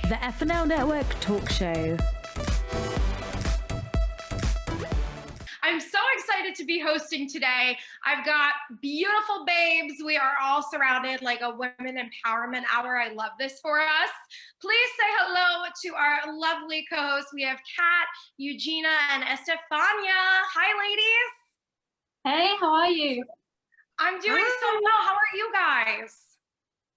The FNL Network Talk Show. I'm so excited to be hosting today. I've got beautiful babes. We are all surrounded like a women empowerment hour. I love this for us. Please say hello to our lovely co-hosts. We have Kat, Eugenia, and Estefania. Hi, ladies. Hey, how are you? I'm doing so well. How are you guys?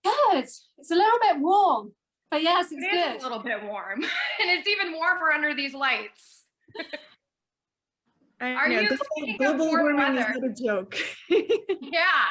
Good. It's a little bit warm, but yes, it's It good. is a little bit warm, and it's even warmer under these lights. Are you speaking of global warm warming weather? is not a joke. Yeah.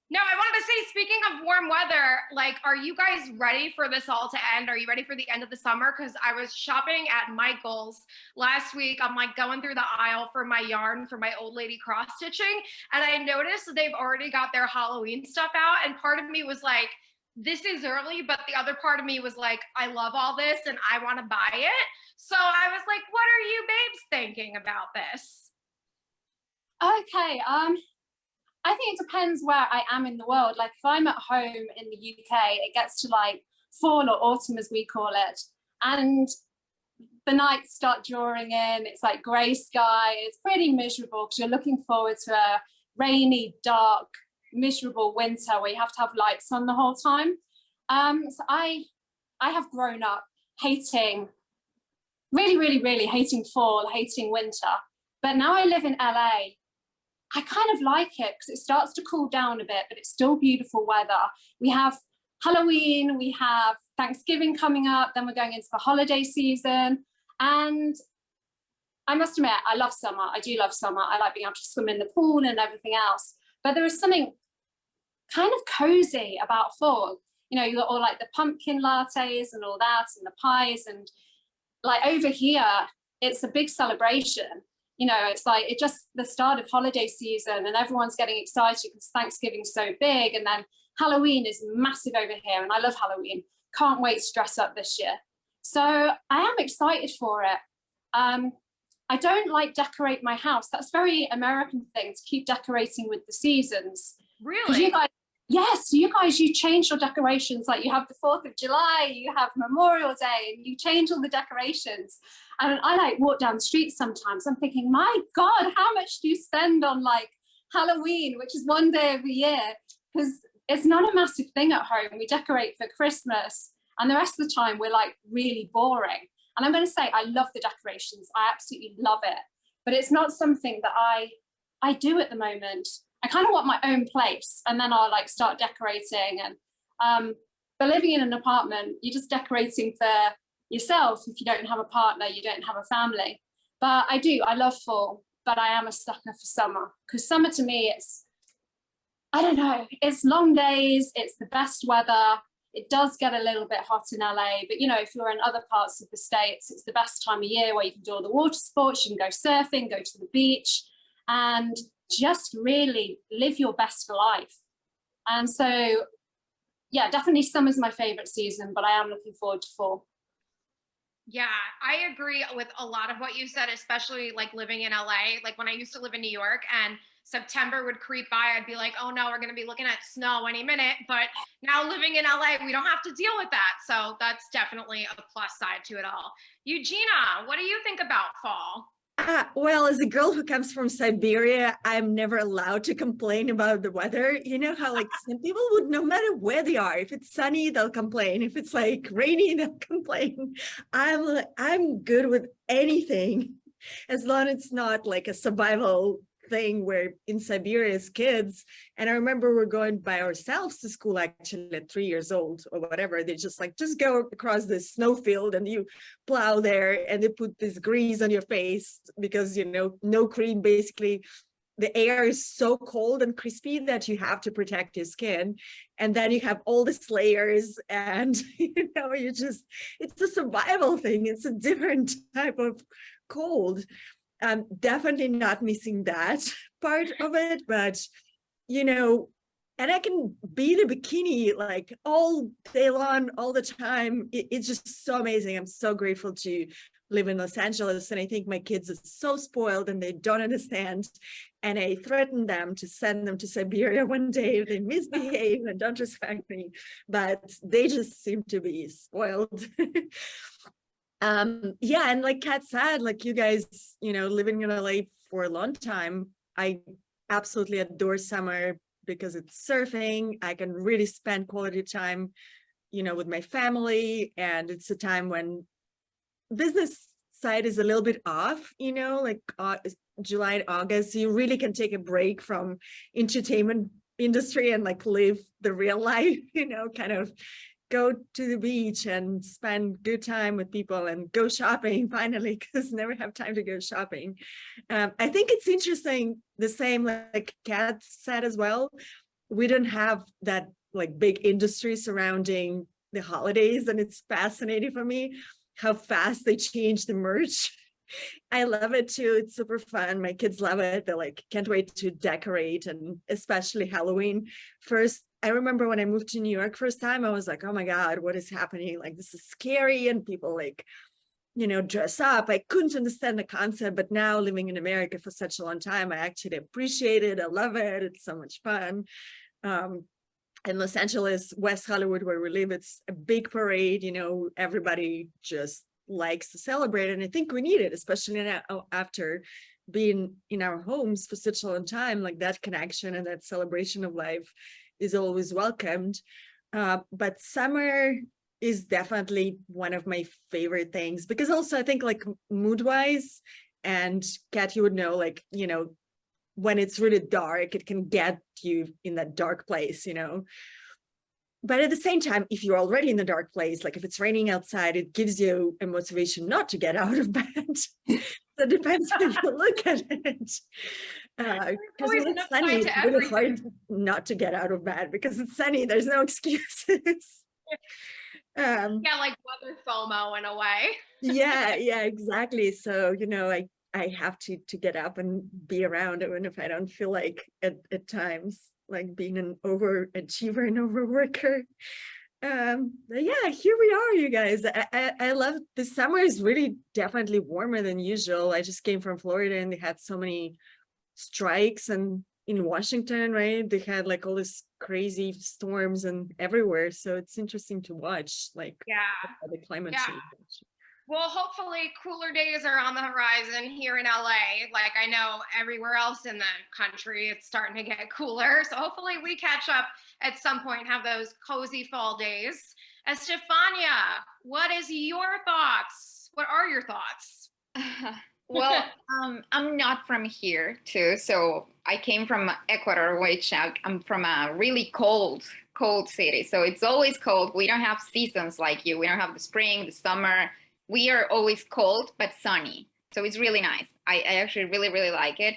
No, I wanted to say, speaking of warm weather, like, are you guys ready for this all to end? Are you ready for the end of the summer? Because I was shopping at Michael's last week. I'm like going through the aisle for my yarn for my old lady cross stitching. And I noticed that they've already got their Halloween stuff out. And part of me was like, this is early, but the other part of me was like, I love all this and I want to buy it. So I was like, what are you babes thinking about this? Okay, I think it depends where I am in the world. Like if I'm at home in the UK, it gets to like fall or autumn as we call it. And the nights start drawing in, it's like grey sky, it's pretty miserable because you're looking forward to a rainy, dark, miserable winter where you have to have lights on the whole time. So I have grown up hating, really hating fall, hating winter. But now I live in LA. I kind of like it because it starts to cool down a bit, but it's still beautiful weather. We have Halloween, we have Thanksgiving coming up, then we're going into the holiday season. And I must admit, I love summer. I do love summer. I like being able to swim in the pool and everything else. But there is something kind of cozy about fall. You know, you got all like the pumpkin lattes and all that and the pies. And like over here, it's a big celebration. You know, it's like it's just the start of holiday season and everyone's getting excited because Thanksgiving's so big. And then Halloween is massive over here. And I love Halloween. Can't wait to dress up this year. So I am excited for it. I don't like decorate my house. That's a very American thing to keep decorating with the seasons. Really? You guys, yes, you guys, you change your decorations. Like you have the 4th of July, you have Memorial Day, and you change all the decorations. And I like walk down the street sometimes. I'm thinking, my God, how much do you spend on like Halloween, which is one day of the year? Because it's not a massive thing at home. We decorate for Christmas, and the rest of the time we're like really boring. And I'm going to say, I love the decorations. I absolutely love it. But it's not something that I do at the moment. I kind of want my own place, and then I'll like start decorating. And but living in an apartment, you're just decorating for yourself. If you don't have a partner, you don't have a family. But I love fall, but I am a sucker for summer because summer to me, I don't know, it's long days, it's the best weather. It does get a little bit hot in LA, but you know, if you're in other parts of the States, it's the best time of year where you can do all the water sports, you can go surfing, go to the beach, and just really live your best life. And so, yeah, definitely summer's my favorite season, but I am looking forward to fall. Yeah, I agree with a lot of what you said, especially like living in LA. Like when I used to live in New York and September would creep by, I'd be like, oh no, we're going to be looking at snow any minute. But now living in LA, we don't have to deal with that. So that's definitely a plus side to it all. Eugenia, what do you think about fall? Well, as a girl who comes from Siberia, I'm never allowed to complain about the weather. You know how like some people would, no matter where they are, if it's sunny, they'll complain. If it's like rainy, they'll complain. I'm good with anything as long as it's not like a survival thing where in Siberia as kids, and I remember we're going by ourselves to school actually at 3 years old or whatever. They just like, just go across this snowfield and you plow there and they put this grease on your face because, you know, no cream, basically. The air is so cold and crispy that you have to protect your skin. And then you have all these layers and, you know, it's a survival thing. It's a different type of cold. Definitely not missing that part of it, but you know, and I can be in a bikini like all day long, all the time. It's just so amazing. I'm so grateful to live in Los Angeles, and I think my kids are so spoiled and they don't understand. And I threatened them to send them to Siberia one day if they misbehave and don't respect me, but they just seem to be spoiled. Yeah, and like Kat said, like you guys, you know, living in LA for a long time, I absolutely adore summer because it's surfing. I can really spend quality time, you know, with my family, and it's a time when business side is a little bit off, you know, like July and August, you really can take a break from entertainment industry and like live the real life, you know, kind of go to the beach and spend good time with people and go shopping finally, because never have time to go shopping. I think it's interesting, the same like Kat said as well, we don't have that like big industry surrounding the holidays, and it's fascinating for me how fast they change the merch. I love it too. It's super fun. My kids love it. They're like, can't wait to decorate, and especially Halloween. First, I remember when I moved to New York first time, I was like, oh my God, what is happening? Like, this is scary. And people like, you know, dress up. I couldn't understand the concept, but now living in America for such a long time, I actually appreciate it. I love it. It's so much fun. In Los Angeles, West Hollywood, where we live, it's a big parade, you know, everybody just likes to celebrate. And I think we need it, especially now after being in our homes for such a long time, like that connection and that celebration of life is always welcomed. But summer is definitely one of my favorite things, because also I think like mood wise, and Kat, you would know, like, you know, when it's really dark, it can get you in that dark place, you know. But at the same time, if you're already in the dark place, like if it's raining outside, it gives you a motivation not to get out of bed. So it depends how you look at it. Because when it's sunny, it's really hard not to get out of bed because it's sunny. There's no excuses. Yeah, like weather FOMO in a way. yeah, exactly. So, you know, I have to get up and be around, even if I don't feel like at times like being an overachiever and overworker. Yeah, here we are, you guys. I love this summer is really definitely warmer than usual. I just came from Florida and they had so many strikes, and in Washington, right? They had like all this crazy storms and everywhere. So it's interesting to watch, like, the climate change. Well, hopefully cooler days are on the horizon here in LA. Like I know everywhere else in the country, it's starting to get cooler. So hopefully we catch up at some point and have those cozy fall days. Estefania, what is your thoughts? What are your thoughts? Well, I'm not from here too. So I came from Ecuador, which I'm from a really cold city. So it's always cold. We don't have seasons like you. We don't have the spring, the summer. We are always cold, but sunny. So it's really nice. I actually really, really like it.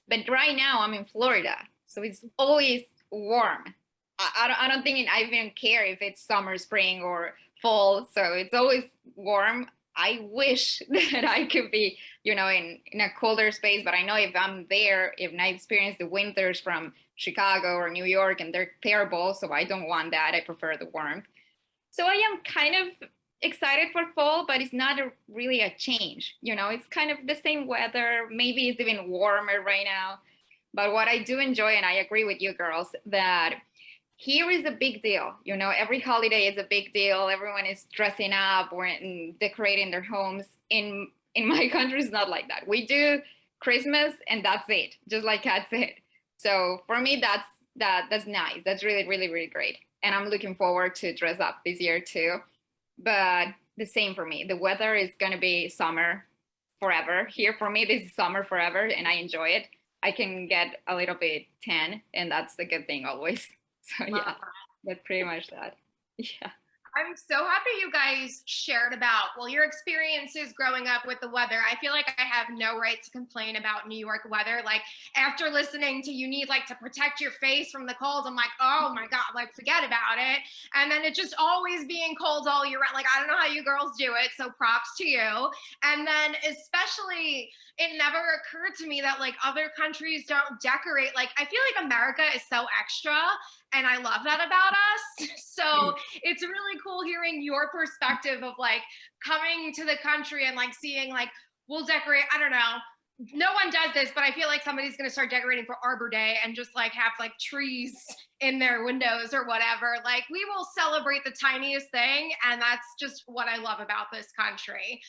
But right now I'm in Florida. So it's always warm. I don't think I even care if it's summer, spring, or fall. So it's always warm. I wish that I could be, you know, in a colder space. But I know if I'm there, if I experience the winters from Chicago or New York, and they're terrible. So I don't want that. I prefer the warmth. So I am kind of excited for fall, but it's not really a change. You know, it's kind of the same weather. Maybe it's even warmer right now. But what I do enjoy, and I agree with you girls, that here is a big deal. You know, every holiday is a big deal. Everyone is dressing up or decorating their homes. In my country, it's not like that. We do Christmas and that's it, just like Kat said. So for me, that's nice. That's really, really, really great. And I'm looking forward to dress up this year too. But the same for me. The weather is going to be summer forever. Here for me, this is summer forever, and I enjoy it. I can get a little bit tan, and that's the good thing always. So yeah, that's pretty much that. Yeah. I'm so happy you guys shared about, well, your experiences growing up with the weather. I feel like I have no right to complain about New York weather. Like after listening to you need like to protect your face from the cold, I'm like, oh my God, like forget about it. And then it just always being cold all year round. Like, I don't know how you girls do it. So props to you. And then especially, it never occurred to me that like other countries don't decorate. Like, I feel like America is so extra. And I love that about us. So it's really cool hearing your perspective of like coming to the country and like seeing like, we'll decorate, I don't know, no one does this, but I feel like somebody's going to start decorating for Arbor Day and just like have like trees in their windows or whatever. Like we will celebrate the tiniest thing. And that's just what I love about this country.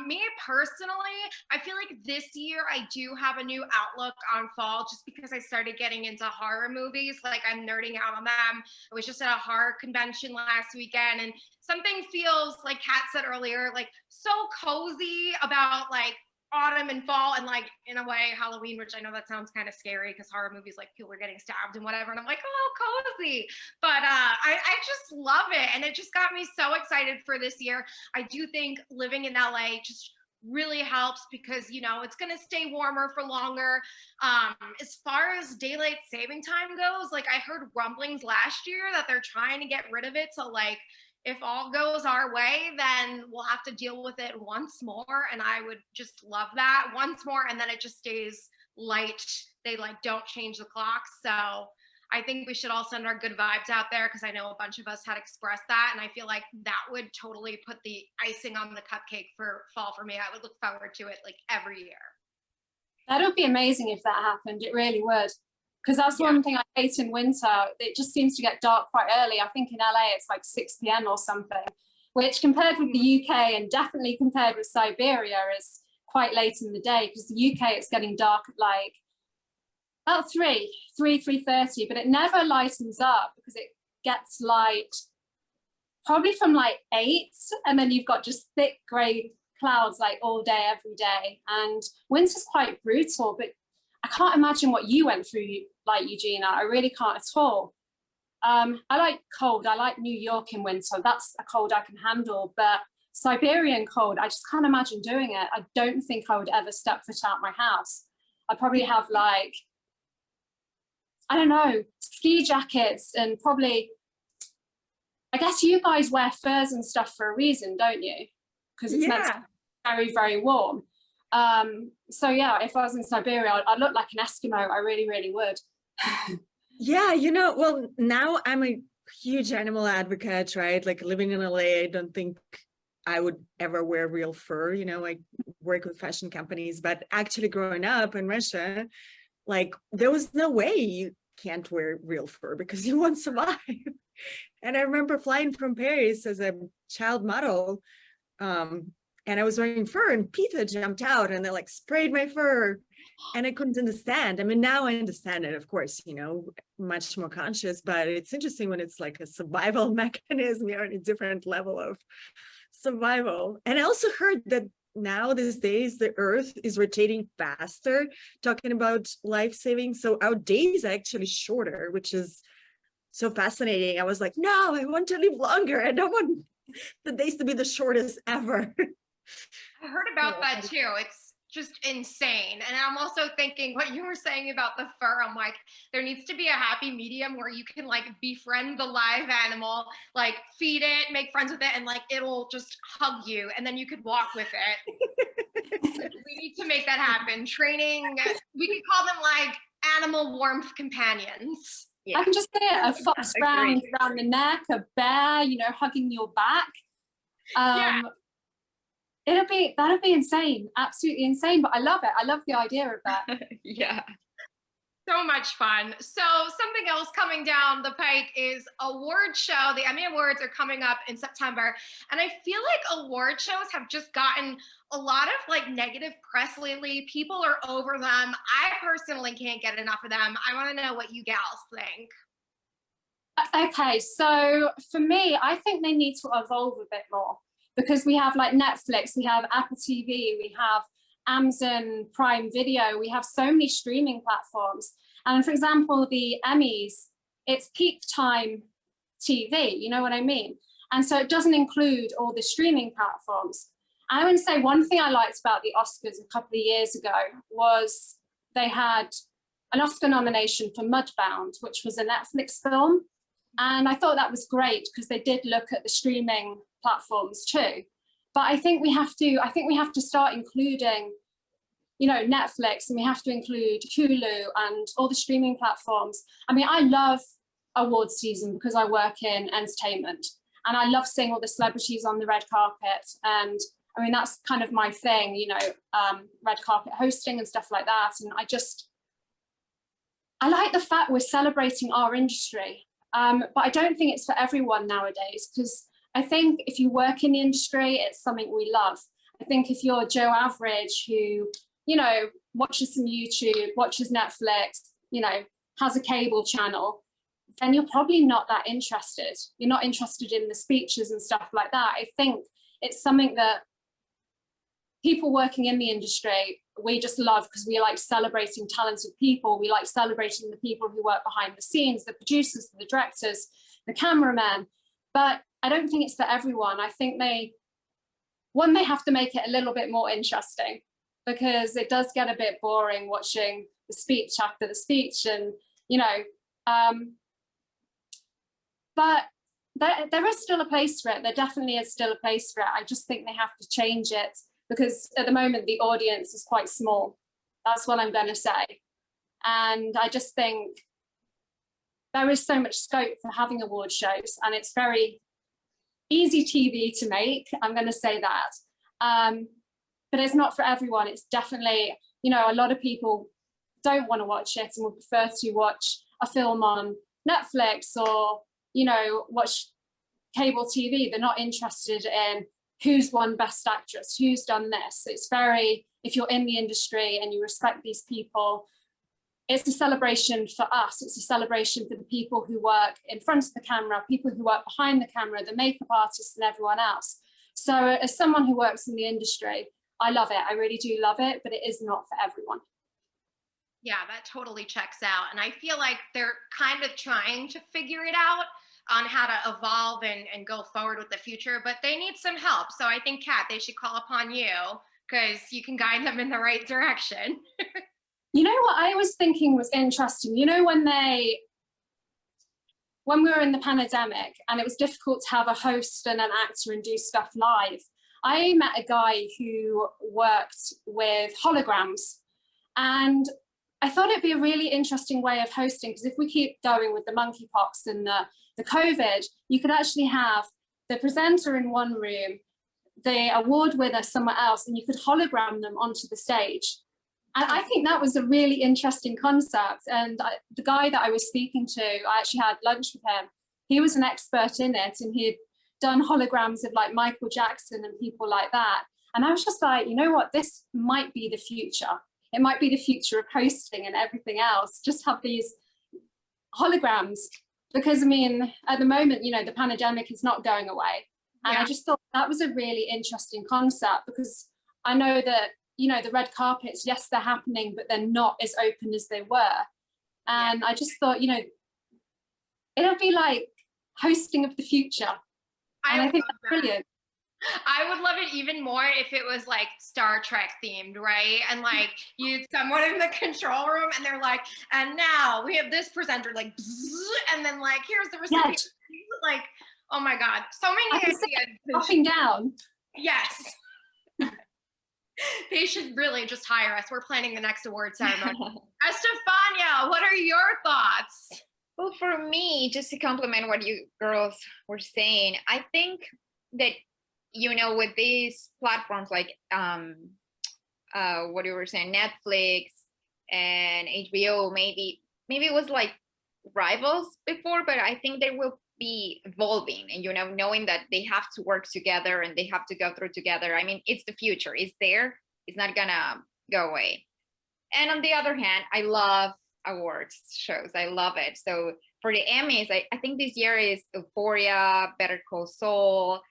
Me personally, I feel like this year I do have a new outlook on fall just because I started getting into horror movies. Like I'm nerding out on them. I was just at a horror convention last weekend and something feels, like Kat said earlier, like so cozy about like autumn and fall and like in a way Halloween, which I know that sounds kind of scary because horror movies like people are getting stabbed and whatever, and I'm like, oh, cozy, but I just love it, and it just got me so excited for this year. I do think living in LA just really helps because, you know, it's going to stay warmer for longer. As far as daylight saving time goes, like I heard rumblings last year that they're trying to get rid of it, so like if all goes our way, then we'll have to deal with it once more. And I would just love that once more. And then it just stays light. They like don't change the clock. So I think we should all send our good vibes out there because I know a bunch of us had expressed that. And I feel like that would totally put the icing on the cupcake for fall for me. I would look forward to it like every year. That would be amazing if that happened. It really would. Because that's one thing I hate in winter. It just seems to get dark quite early. I think in LA it's like 6 p.m. or something, which compared with the UK and definitely compared with Siberia is quite late in the day, because the UK it's getting dark at like about 3:30, but it never lightens up because it gets light probably from like 8, and then you've got just thick grey clouds like all day, every day. And winter's quite brutal, but I can't imagine what you went through, like Eugenia. I really can't at all. I like cold. I like New York in winter. That's a cold I can handle. But Siberian cold, I just can't imagine doing it. I don't think I would ever step foot out my house. I'd probably have like, I don't know, ski jackets and probably, I guess you guys wear furs and stuff for a reason, don't you? Because it's meant to be very, very warm. So yeah, if I was in Siberia, I'd look like an Eskimo. I really, really would. Yeah, you know, well, now I'm a huge animal advocate, right? Like living in LA, I don't think I would ever wear real fur. You know, I work with fashion companies, but actually growing up in Russia, like there was no way you can't wear real fur because you won't survive. And I remember flying from Paris as a child model, and I was wearing fur and PETA jumped out and they like sprayed my fur and I couldn't understand. I mean, now I understand it, of course, you know, much more conscious, but it's interesting when it's like a survival mechanism, you're on a different level of survival. And I also heard that now these days, the earth is rotating faster, talking about life saving. So our days are actually shorter, which is so fascinating. I was like, no, I want to live longer. I don't want the days to be the shortest ever. I heard about that too. It's just insane. And I'm also thinking what you were saying about the fur. I'm like, there needs to be a happy medium where you can like befriend the live animal, like feed it, make friends with it, and like it'll just hug you and then you could walk with it. We need to make that happen. Training, we could call them like animal warmth companions. Yeah. I can just see a fox around the neck, a bear, you know, hugging your back. That'd be insane, absolutely insane. But I love it. I love the idea of that. Yeah. So much fun. So something else coming down the pike is award show. The Emmy Awards are coming up in September. And I feel like award shows have just gotten a lot of like negative press lately. People are over them. I personally can't get enough of them. I want to know what you gals think. Okay, so for me, I think they need to evolve a bit more because we have like Netflix, we have Apple TV, we have Amazon Prime Video, we have so many streaming platforms. And for example, the Emmys, it's peak time TV, you know what I mean? And so it doesn't include all the streaming platforms. I would say one thing I liked about the Oscars a couple of years ago was they had an Oscar nomination for Mudbound, which was a Netflix film. And I thought that was great because they did look at the streaming platforms too. But I think we have to start including, you know, Netflix, and we have to include Hulu and all the streaming platforms. I mean, I love award season because I work in entertainment, and I love seeing all the celebrities on the red carpet. And I mean, that's kind of my thing, you know, red carpet hosting and stuff like that. And I like the fact we're celebrating our industry, but I don't think it's for everyone nowadays, because I think if you work in the industry, it's something we love. I think if you're Joe Average who, you know, watches some YouTube, watches Netflix, you know, has a cable channel, then you're probably not that interested. You're not interested in the speeches and stuff like that. I think it's something that people working in the industry, we just love, because we like celebrating talented people. We like celebrating the people who work behind the scenes, the producers, the directors, the cameramen. But I don't think it's for everyone. I think they have to make it a little bit more interesting, because it does get a bit boring watching the speech after the speech, and, you know, but there is still a place for it. There definitely is still a place for it. I just think they have to change it, because at the moment the audience is quite small. That's what I'm going to say. And I just think there is so much scope for having award shows, and it's very easy TV to make, I'm going to say that. But it's not for everyone. It's definitely, you know, a lot of people don't want to watch it and would prefer to watch a film on Netflix or, you know, watch cable TV. They're not interested in who's won Best Actress, who's done this. It's very, if you're in the industry and you respect these people, it's a celebration for us. It's a celebration for the people who work in front of the camera, people who work behind the camera, the makeup artists and everyone else. So as someone who works in the industry, I love it. I really do love it, but it is not for everyone. Yeah, that totally checks out. And I feel like they're kind of trying to figure it out on how to evolve and go forward with the future, but they need some help. So I think, Kat, they should call upon you, because you can guide them in the right direction. You know what I was thinking was interesting? You know, when we were in the pandemic and it was difficult to have a host and an actor and do stuff live, I met a guy who worked with holograms, and I thought it'd be a really interesting way of hosting, because if we keep going with the monkeypox and the COVID, you could actually have the presenter in one room, the award winner somewhere else, and you could hologram them onto the stage. And I think that was a really interesting concept. And the guy that I was speaking to, I actually had lunch with him. He was an expert in it, and he had done holograms of like Michael Jackson and people like that. And I was just like, you know what, this might be the future. It might be the future of hosting and everything else. Just have these holograms, because I mean, at the moment, you know, the pandemic is not going away. And I just thought that was a really interesting concept, because I know that, you know, the red carpets, yes, they're happening, but they're not as open as they were. And I just thought, you know, it'll be like hosting of the future. And I think that's brilliant. I would love it even more if it was like Star Trek themed, right? And like you'd someone in the control room and they're like, and now we have this presenter, like, and then like, here's the recipient. Like, oh my God, so many ideas. Dropping down. Yes. They should really just hire us. We're planning the next award ceremony. Estefania, what are your thoughts? Well, for me, just to complement what you girls were saying, I think that, you know, with these platforms like what you were saying, Netflix and HBO, maybe it was like rivals before, but I think they will be evolving, and, you know, knowing that they have to work together and they have to go through together. I mean, it's the future. It's there. It's not gonna go away. And on the other hand, I love awards shows. I love it. So for the Emmys, I think this year is Euphoria, Better Call Saul,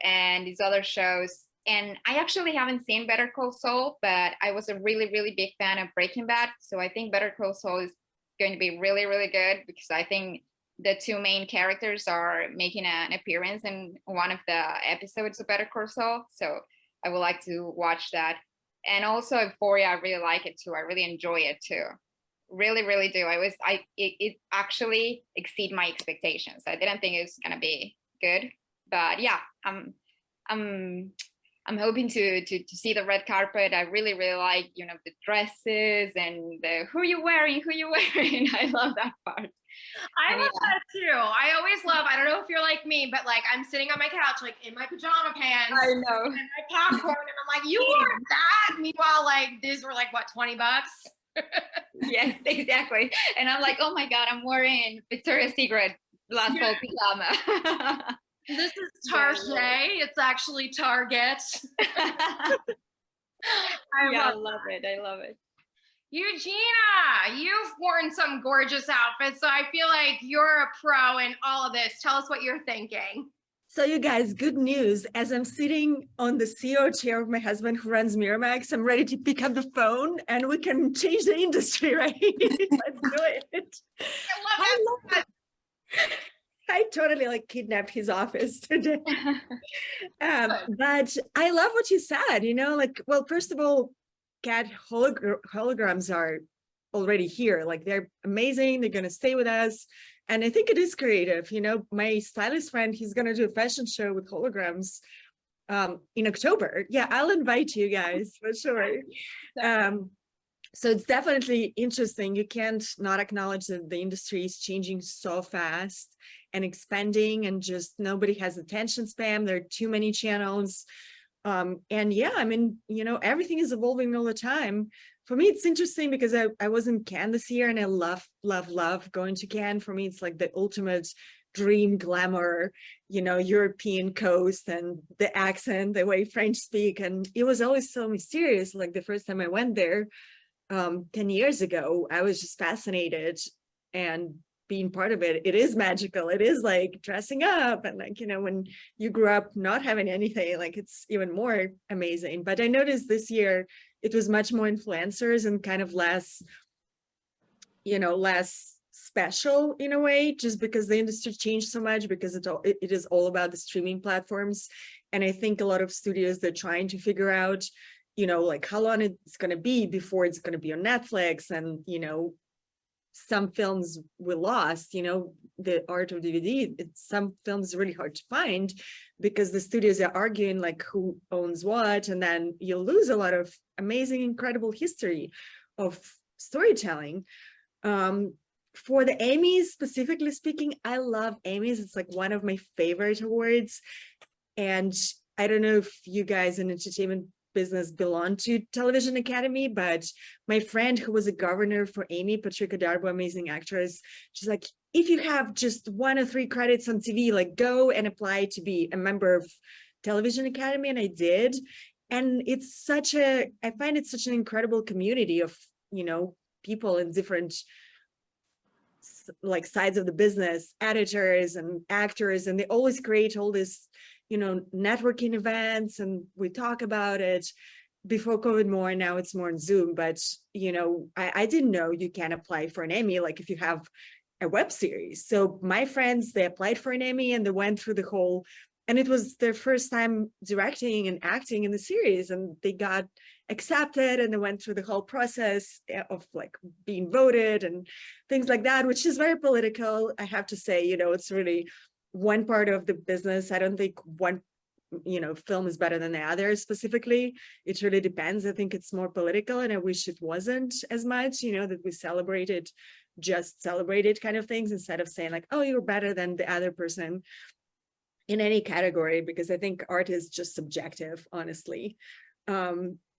and these other shows. And I actually haven't seen Better Call Saul, but I was a really, really big fan of Breaking Bad. So I think Better Call Saul is going to be really, really good, because I think the two main characters are making an appearance in one of the episodes of Better Call Saul. So I would like to watch that. And also Euphoria, I really like it too. I really enjoy it too. Really, really do. It actually exceeded my expectations. I didn't think it was gonna be good, but yeah, I'm hoping to see the red carpet. I really, really like, you know, the dresses and the who you wearing. I love that part. I And love that too. I always love, I don't know if you're like me, but like I'm sitting on my couch, like in my pajama pants I know. and my popcorn, and I'm like, you want that? Meanwhile, like these were like, what, 20 bucks? Yes, exactly. And I'm like, oh my God, I'm wearing Victoria's Secret last fall pajama. This is Yeah, Target. It's actually Target. I I love love it. I love it. Eugenia, you've worn some gorgeous outfits, so I feel like you're a pro in all of this. Tell us what you're thinking. So you guys, good news. As I'm sitting on the CEO chair of my husband who runs Miramax, I'm ready to pick up the phone and we can change the industry, right? Let's do it. I love that. I totally like kidnapped his office today. But I love what you said, you know, like, well, first of all, cat holograms are already here. Like they're amazing. They're going to stay with us. And I think it is creative. You know, my stylist friend, he's going to do a fashion show with holograms in October. Yeah, I'll invite you guys for sure. So it's definitely interesting. You can't not acknowledge that the industry is changing so fast and expanding, and just nobody has attention span. There are too many channels. And yeah, I mean, you know, everything is evolving all the time. For me, it's interesting because I was in Cannes this year and I love going to Cannes. For me, it's like the ultimate dream glamour, you know, European coast and the accent, the way French speak. And it was always so mysterious. Like the first time I went there 10 years ago, I was just fascinated and being part of it. It is magical. It is like dressing up, and like, you know, when you grew up not having anything, like it's even more amazing. But I noticed this year it was much more influencers and kind of less, you know, less special in a way, just because the industry changed so much, because it is all about the streaming platforms. And I think a lot of studios, they're trying to figure out, you know, like how long it's going to be before it's going to be on Netflix. And, you know, some films we lost, you know, the art of DVD, some films really hard to find because the studios are arguing like who owns what, and then you lose a lot of amazing, incredible history of storytelling. For the Emmys, specifically speaking, I love Emmys. It's like one of my favorite awards. And I don't know if you guys in entertainment business belong to Television Academy, but my friend who was a governor for Amy, Patricia Darbo, amazing actress, she's like, if you have just 1 or 3 credits on TV, like go and apply to be a member of Television Academy. And I did. And it's I find it such an incredible community of, you know, people in different like sides of the business, editors and actors, and they always create all this, you know, networking events, and we talk about it. Before COVID more, now it's more on Zoom, but you know, I didn't know you can apply for an Emmy like if you have a web series. So my friends, they applied for an Emmy and they went through the whole, and it was their first time directing and acting in the series, and they got accepted and they went through the whole process of like being voted and things like that, which is very political. I have to say, you know, it's really one part of the business. I don't think one, you know, film is better than the other specifically. It really depends. I think it's more political, and I wish it wasn't as much, you know, that we just celebrated kind of things instead of saying like, oh, you're better than the other person in any category, because I think art is just subjective, honestly.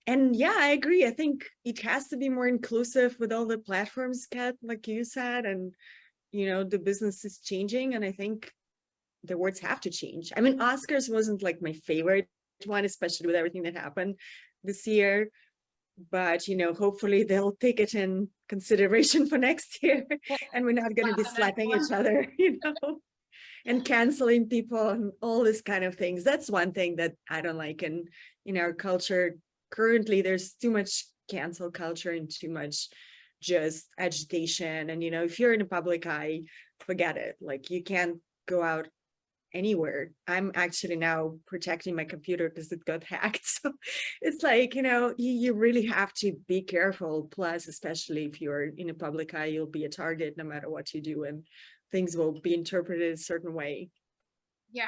And yeah, I agree. I think it has to be more inclusive with all the platforms, Kat, like you said, and, you know, the business is changing, and I think the words have to change. I mean, Oscars wasn't like my favorite one, especially with everything that happened this year, but, you know, hopefully they'll take it in consideration for next year and we're not going to be slapping each other, you know, and canceling people and all this kind of things. That's one thing that I don't like in our culture. Currently, there's too much cancel culture and too much just agitation. And, you know, if you're in a public eye, forget it. Like, you can't go out anywhere. I'm actually now protecting my computer because it got hacked. So it's like, you know, you really have to be careful. Plus, especially if you're in a public eye, you'll be a target no matter what you do, and things will be interpreted a certain way. Yeah.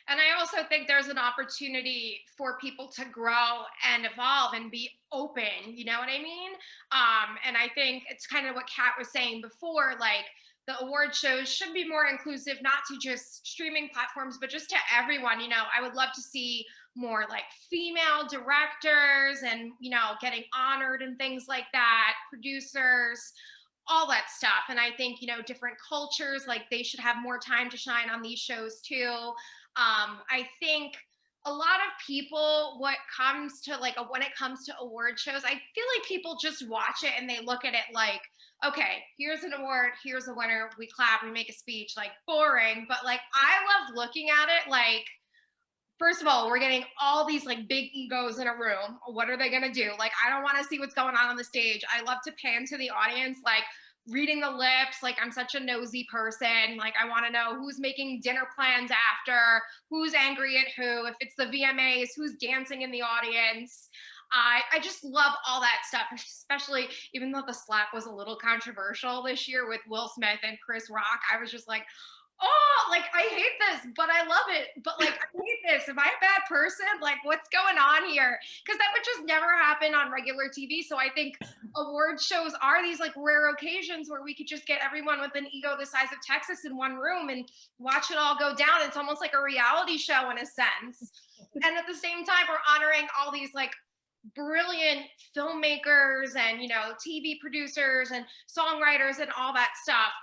And I also think there's an opportunity for people to grow and evolve and be open, you know what I mean? And I think it's kind of what Kat was saying before, like, the award shows should be more inclusive, not to just streaming platforms, but just to everyone. You know, I would love to see more like female directors and, you know, getting honored and things like that, producers, all that stuff. And I think, you know, different cultures, like they should have more time to shine on these shows too. I think a lot of people, when it comes to award shows, I feel like people just watch it and they look at it like, okay, here's an award, here's a winner, we clap, we make a speech, like boring. But like, I love looking at it like, first of all, we're getting all these like big egos in a room. What are they gonna do? Like, I don't want to see what's going on the stage. I love to pan to the audience, like reading the lips. Like, I'm such a nosy person. Like, I want to know who's making dinner plans after, who's angry at who, if it's the VMAs, who's dancing in the audience. I just love all that stuff, especially even though the slap was a little controversial this year with Will Smith and Chris Rock. I was just like, oh, like, I hate this, but I love it. But like, I hate this. Am I a bad person? Like, what's going on here? Because that would just never happen on regular TV. So I think award shows are these like rare occasions where we could just get everyone with an ego the size of Texas in one room and watch it all go down. It's almost like a reality show in a sense. And at the same time, we're honoring all these like brilliant filmmakers and, you know, TV producers and songwriters and all that stuff.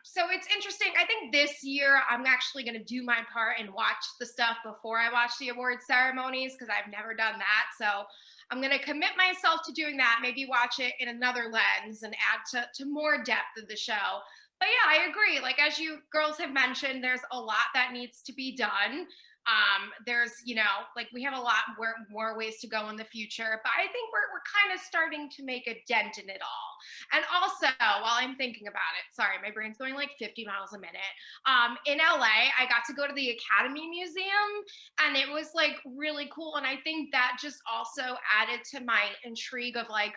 So it's interesting. I think this year I'm actually going to do my part and watch the stuff before I watch the award ceremonies, because I've never done that. So I'm going to commit myself to doing that, maybe watch it in another lens and add to more depth of the show. But yeah, I agree. Like, as you girls have mentioned, there's a lot that needs to be done. There's, you know, like we have a lot more ways to go in the future, but I think we're kind of starting to make a dent in it all. And also, while I'm thinking about it, sorry, my brain's going like 50 miles a minute. In LA, I got to go to the Academy Museum, and it was like really cool. And I think that just also added to my intrigue of like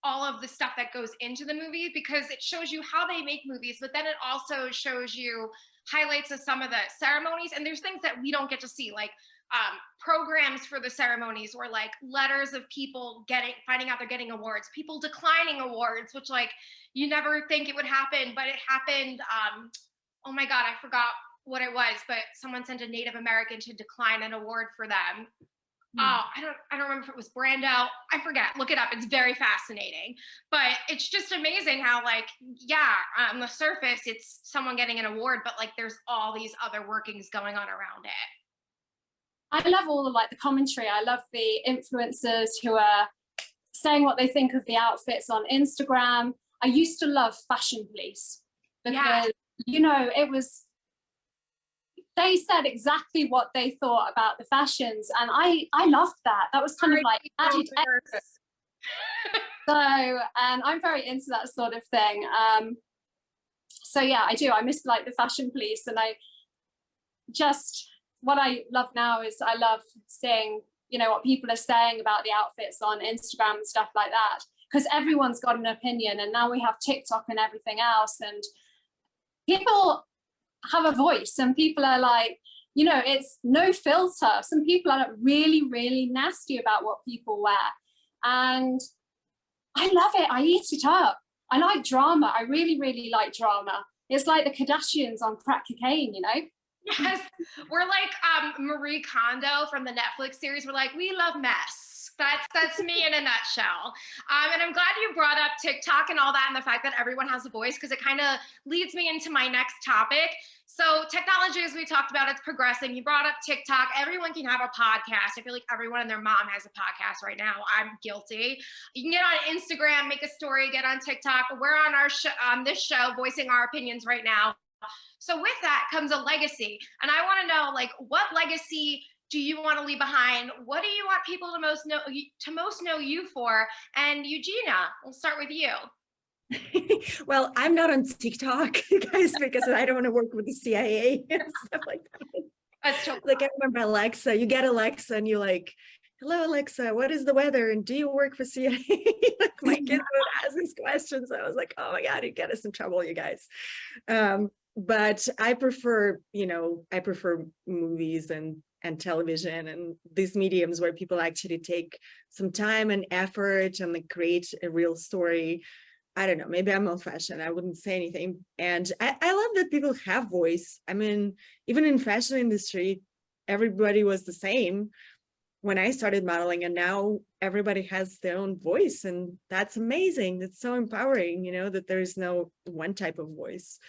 all of the stuff that goes into the movie, because it shows you how they make movies, but then it also shows you highlights of some of the ceremonies. And there's things that we don't get to see, like programs for the ceremonies, or like letters of people finding out they're getting awards, people declining awards, which like you never think it would happen, but it happened. Oh my God, I forgot what it was, but someone sent a Native American to decline an award for them. Oh, I don't remember if it was Brando. I forget. Look it up. It's very fascinating. But it's just amazing how, like, yeah, on the surface, it's someone getting an award, but like there's all these other workings going on around it. I love all the like the commentary. I love the influencers who are saying what they think of the outfits on Instagram. I used to love Fashion Police because, you know, they said exactly what they thought about the fashions, and I loved that. That was kind of like added extra. So, and I'm very into that sort of thing. So yeah, I do. I miss like the Fashion Police, and what I love now is I love seeing, you know, what people are saying about the outfits on Instagram and stuff like that, because everyone's got an opinion, and now we have TikTok and everything else, and people have a voice, and people are like, you know, it's no filter. Some people are really, really nasty about what people wear, and I love it. I eat it up. I like drama. I really, really like drama. It's like the Kardashians on crack cocaine, you know? Yes, we're like Marie Kondo from the Netflix series. We're like, we love mess. That's me in a nutshell. And I'm glad you brought up TikTok and all that, and the fact that everyone has a voice, because it kind of leads me into my next topic. So technology, as we talked about, it's progressing. You brought up TikTok. Everyone can have a podcast. I feel like everyone and their mom has a podcast right now. I'm guilty. You can get on Instagram, make a story, get on TikTok. We're on on this show, voicing our opinions right now. So with that comes a legacy. And I want to know, like, what legacy do you want to leave behind? What do you want people to most know you for? And Eugenia, we'll start with you. Well, I'm not on TikTok, guys, because I don't want to work with the CIA and stuff like that. That's totally like, I remember Alexa, you get Alexa and you're like, hello, Alexa, what is the weather? And do you work for CIA? Like, my kids would ask these questions. I was like, oh my God, you get us in trouble, you guys. But I prefer movies and television and these mediums where people actually take some time and effort and like create a real story. I don't know, maybe I'm old fashioned. I wouldn't say anything. And I love that people have voice. I mean, even in fashion industry, everybody was the same when I started modeling, and now everybody has their own voice, and that's amazing. That's so empowering, you know, that there's no one type of voice.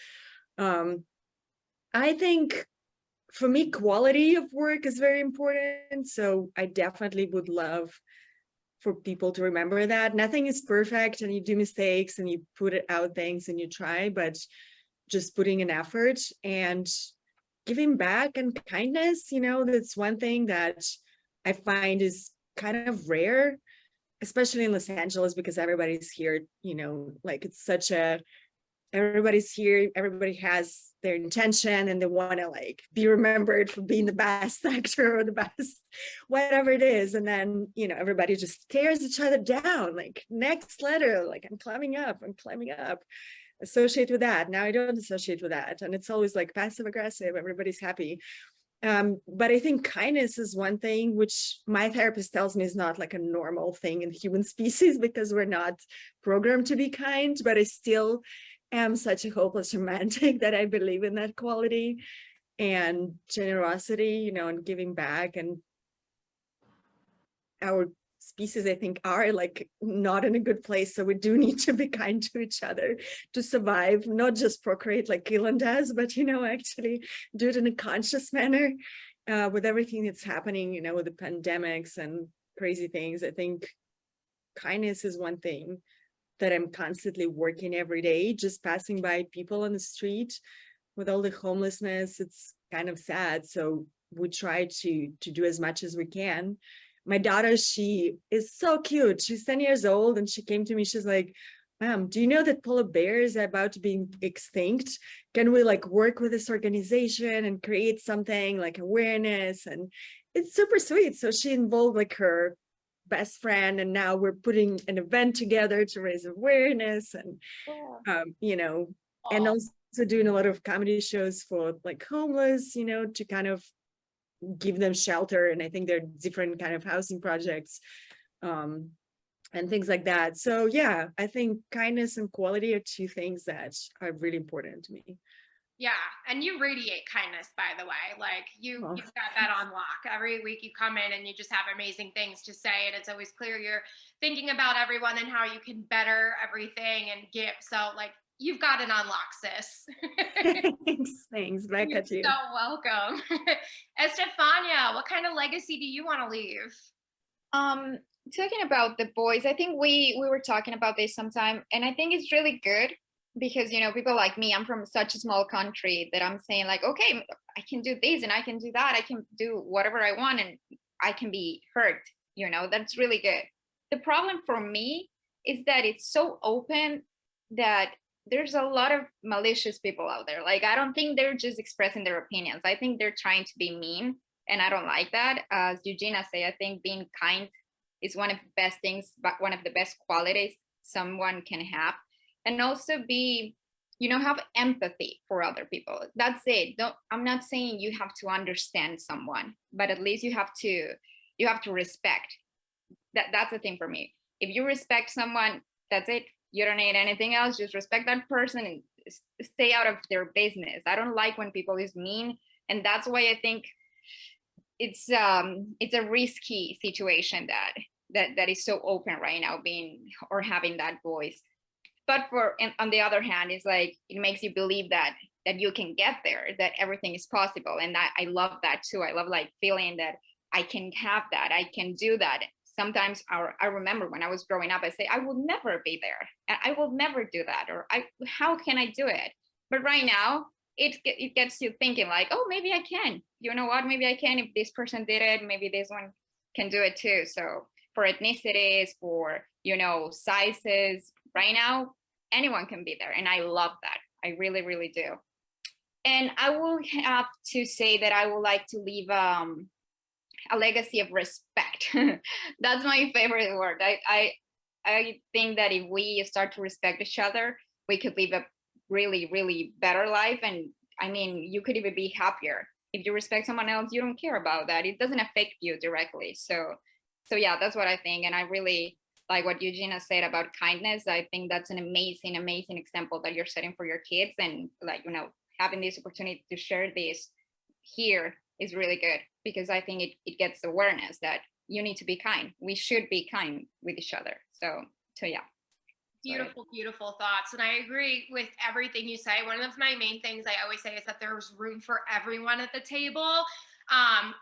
I think for me, quality of work is very important. So I definitely would love for people to remember that nothing is perfect, and you do mistakes and you put it out things and you try, but just putting an effort and giving back and kindness, you know, that's one thing that I find is kind of rare, especially in Los Angeles, because everybody's here, you know, like it's such a, everybody's here, everybody has their intention and they want to like be remembered for being the best actor or the best whatever it is, and then, you know, everybody just tears each other down, like next letter, like I'm climbing up, associate with that. Now I don't associate with that, and it's always like passive aggressive, everybody's happy. But I think kindness is one thing which my therapist tells me is not like a normal thing in human species, because we're not programmed to be kind, but I still am such a hopeless romantic that I believe in that quality and generosity, you know, and giving back. And our species, I think, are like not in a good place, so we do need to be kind to each other to survive, not just procreate like Elon does, but, you know, actually do it in a conscious manner. With everything that's happening, you know, with the pandemics and crazy things, I think kindness is one thing that I'm constantly working every day. Just passing by people on the street with all the homelessness, it's kind of sad, so we try to do as much as we can. My daughter, she is so cute. She's 10 years old, and she came to me. She's like, Mom, do you know that polar bears are about to be extinct? Can we like work with this organization and create something like awareness? And it's super sweet. So she involved like her best friend, and now we're putting an event together to raise awareness, and you know, and also doing a lot of comedy shows for like homeless, you know, to kind of give them shelter. And I think there are different kind of housing projects and things like that. So yeah, I think kindness and quality are two things that are really important to me. Yeah, and you radiate kindness, by the way. Like you've got that on lock. Every week you come in and you just have amazing things to say, and it's always clear you're thinking about everyone and how you can better everything and give. So like you've got it on lock, sis. Thanks. Back at you. So welcome. Estefania, what kind of legacy do you want to leave? Talking about the boys, I think we were talking about this sometime, and I think it's really good because, you know, people like me, I'm from such a small country that I'm saying like, okay, I can do this and I can do that. I can do whatever I want and I can be heard, you know, that's really good. The problem for me is that it's so open that there's a lot of malicious people out there. Like, I don't think they're just expressing their opinions. I think they're trying to be mean, and I don't like that. As Eugenia say, I think being kind is one of the best things, but one of the best qualities someone can have. And also be, you know, have empathy for other people. That's it. I'm not saying you have to understand someone, but at least you have to respect. That's the thing for me. If you respect someone, that's it. You don't need anything else. Just respect that person and stay out of their business. I don't like when people is mean, and that's why I think it's a risky situation that is so open right now, being or having that voice. But on the other hand, it's like it makes you believe that you can get there, that everything is possible, and I love that too. I love like feeling that I can have that, I can do that. Sometimes I remember when I was growing up, I say, I will never be there. I will never do that. Or how can I do it? But right now, it gets you thinking like, oh, maybe I can. You know what? Maybe I can. If this person did it, maybe this one can do it too. So for ethnicities, for, you know, sizes, right now, anyone can be there. And I love that. I really, really do. And I will have to say that I would like to leave a legacy of respect. That's my favorite word. I think that if we start to respect each other, we could live a really, really better life. And I mean, you could even be happier. If you respect someone else, you don't care about that. It doesn't affect you directly. So yeah, that's what I think. And I really like what Eugenia said about kindness, I think that's an amazing, amazing example that you're setting for your kids. And like, you know, having this opportunity to share this here is really good, because I think it gets awareness that you need to be kind. We should be kind with each other. So yeah. Beautiful, beautiful thoughts. And I agree with everything you say. One of my main things I always say is that there's room for everyone at the table.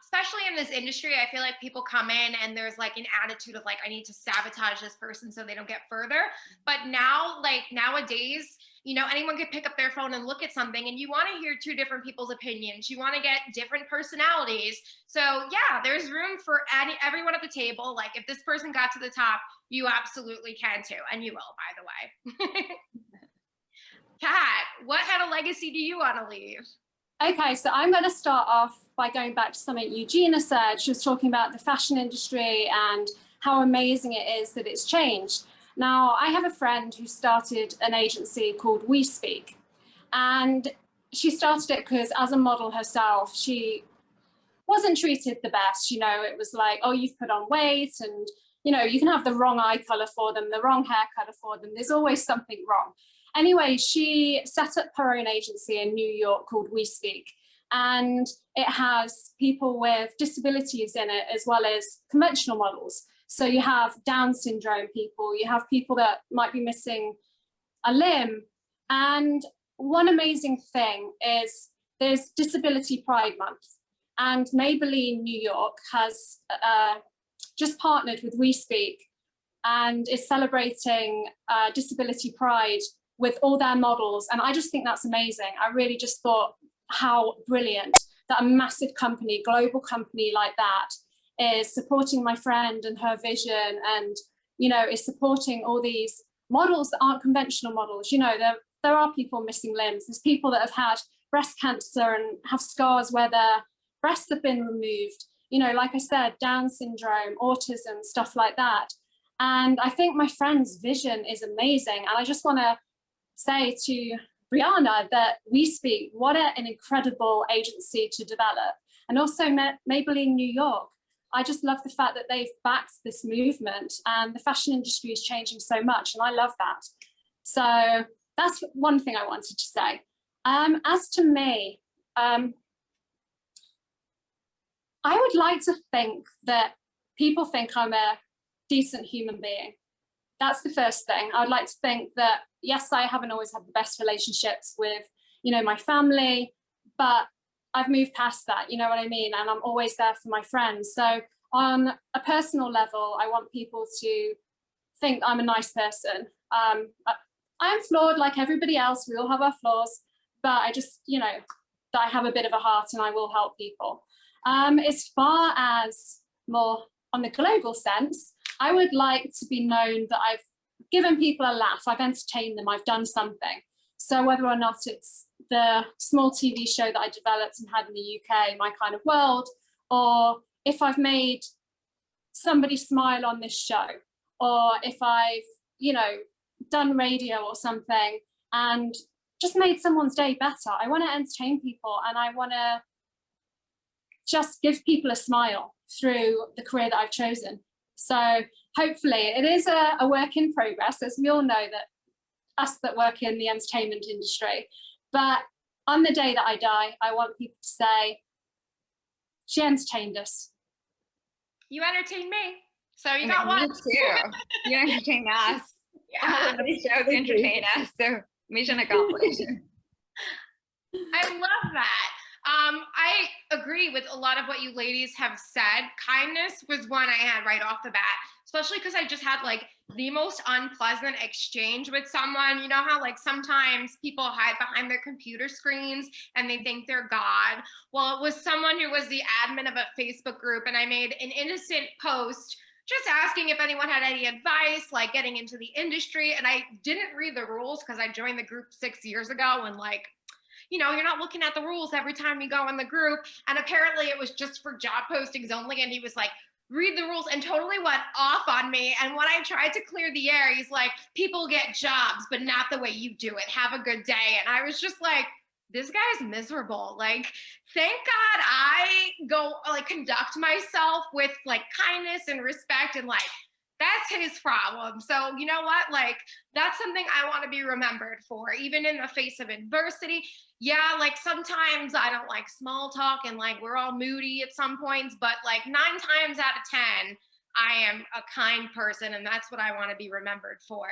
Especially in this industry, I feel like people come in and there's like an attitude of like, I need to sabotage this person so they don't get further. But now, like nowadays, you know, anyone could pick up their phone and look at something, and you want to hear two different people's opinions. You want to get different personalities. So yeah, there's room for everyone at the table. Like if this person got to the top, you absolutely can too. And you will, by the way. Kat, what kind of legacy do you want to leave? Okay, so I'm going to start off by going back to something Eugenia said. She was talking about the fashion industry and how amazing it is that it's changed. Now, I have a friend who started an agency called We Speak, and she started it because as a model herself, she wasn't treated the best. You know, it was like, oh, you've put on weight, and, you know, you can have the wrong eye color for them, the wrong hair color for them. There's always something wrong. Anyway, she set up her own agency in New York called We Speak, and it has people with disabilities in it as well as conventional models. So you have Down syndrome people, you have people that might be missing a limb. And one amazing thing is there's Disability Pride Month, and Maybelline New York has just partnered with We Speak and is celebrating Disability Pride with all their models. And I just think that's amazing. I really just thought how brilliant that a massive company, global company like that is supporting my friend and her vision, and, you know, is supporting all these models that aren't conventional models. You know, there are people missing limbs. There's people that have had breast cancer and have scars where their breasts have been removed. You know, like I said, Down syndrome, autism, stuff like that. And I think my friend's vision is amazing. And I just want to say to Brianna that We Speak, what an incredible agency to develop. And also Maybelline New York. I just love the fact that they've backed this movement, and the fashion industry is changing so much, and I love that. So that's one thing I wanted to say. As to me, I would like to think that people think I'm a decent human being. That's the first thing. I would like to think that, yes, I haven't always had the best relationships with, you know, my family, but I've moved past that, you know what I mean? And I'm always there for my friends. So on a personal level, I want people to think I'm a nice person. I'm flawed like everybody else. We all have our flaws, but I just, you know, that I have a bit of a heart and I will help people. As far as more on the global sense, I would like to be known that I've given people a laugh, I've entertained them, I've done something. So whether or not it's the small TV show that I developed and had in the UK, My Kind of World, or if I've made somebody smile on this show, or if I've, you know, done radio or something and just made someone's day better. I want to entertain people, and I want to just give people a smile through the career that I've chosen. So hopefully it is a work in progress, as we all know that us that work in the entertainment industry. But on the day that I die, I want people to say, she entertained us. You entertained me. So you got one. Me too. You entertain us. Yeah. The show to entertain us. So mission accomplished. I love that. I agree with a lot of what you ladies have said. Kindness was one I had right off the bat, especially because I just had like the most unpleasant exchange with someone. You know how like sometimes people hide behind their computer screens and they think they're God? Well, it was someone who was the admin of a Facebook group, and I made an innocent post just asking if anyone had any advice, like getting into the industry. And I didn't read the rules because I joined the group 6 years ago, and like, you know, you're not looking at the rules every time you go in the group. And apparently it was just for job postings only. And he was like, read the rules, and totally went off on me. And when I tried to clear the air, he's like, people get jobs, but not the way you do it. Have a good day. And I was just like, this guy's miserable. Like, thank God I go like conduct myself with like kindness and respect, and like, That's his problem. So you know what? Like, that's something I want to be remembered for, even in the face of adversity. Yeah, like sometimes I don't like small talk and like we're all moody at some points, but like 9 times out of 10, I am a kind person, and that's what I want to be remembered for.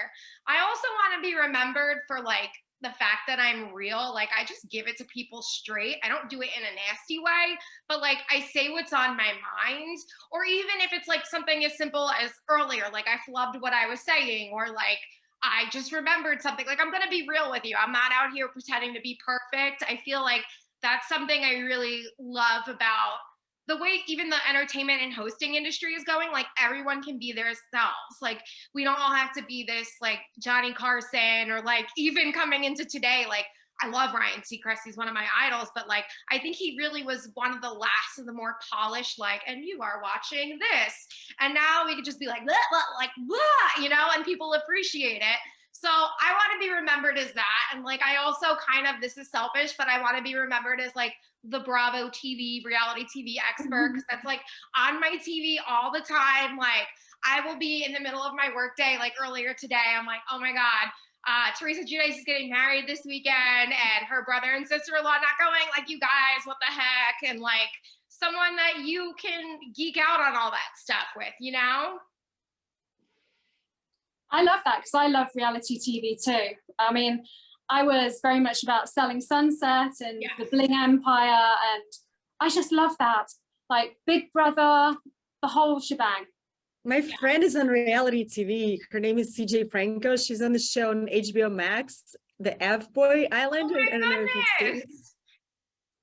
I also want to be remembered for like the fact that I'm real. Like, I just give it to people straight. I don't do it in a nasty way, but like I say what's on my mind. Or even if it's like something as simple as earlier, like I flubbed what I was saying, or like I just remembered something. Like, I'm going to be real with you. I'm not out here pretending to be perfect. I feel like that's something I really love about the way even the entertainment and hosting industry is going. Like, everyone can be themselves. Like, we don't all have to be this like Johnny Carson, or like even coming into today, like I love Ryan Seacrest. He's one of my idols, but like, I think he really was one of the last of the more polished, like, and you are watching this. And now we could just be like, blah, blah, like, blah, you know, and people appreciate it. So I want to be remembered as that. And like, I also kind of, this is selfish, but I want to be remembered as like the Bravo TV, reality TV expert, because that's like on my TV all the time. Like, I will be in the middle of my workday, like earlier today, I'm like, oh my God, Teresa Giudice is getting married this weekend, and her brother and sister-in-law not going. Like, you guys, what the heck? And like, someone that you can geek out on all that stuff with, you know? I love that, because I love reality TV too. I mean, I was very much about Selling Sunset and the Bling Empire, and I just love that. Like Big Brother, the whole shebang. My friend is on reality TV. Her name is CJ Franco. She's on the show on HBO Max, the F-Boy Island. Oh my I don't know if you've seen it. goodness.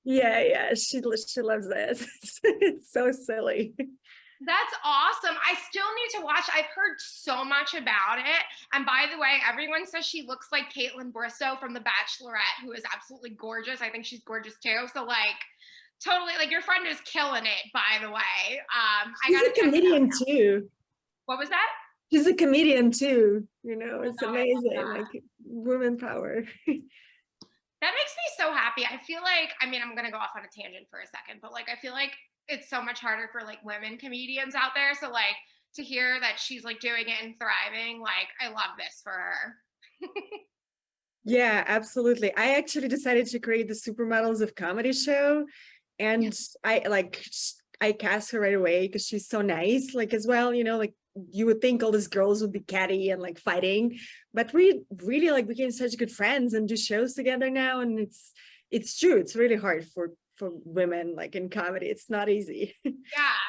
Yeah, she loves it. It's so silly. That's awesome. I still need to watch. I've heard so much about it. And by the way, everyone says she looks like Caitlin Bristow from The Bachelorette, who is absolutely gorgeous. I think she's gorgeous too. So like, totally, like, your friend is killing it, by the way. She's a comedian too. What was that? She's a comedian too. You know, it's Oh, amazing. Like, women power. That makes me so happy. I feel like, I mean, I'm going to go off on a tangent for a second, but like, I feel like it's so much harder for like women comedians out there. So like, to hear that she's like doing it and thriving, like, I love this for her. Yeah, absolutely. I actually decided to create the Supermodels of Comedy show, and I cast her right away because she's so nice, like, as well, you know, like, you would think all these girls would be catty and like fighting, but we really like became such good friends and do shows together now. And it's true, it's really hard for women, like, in comedy. It's not easy. Yeah.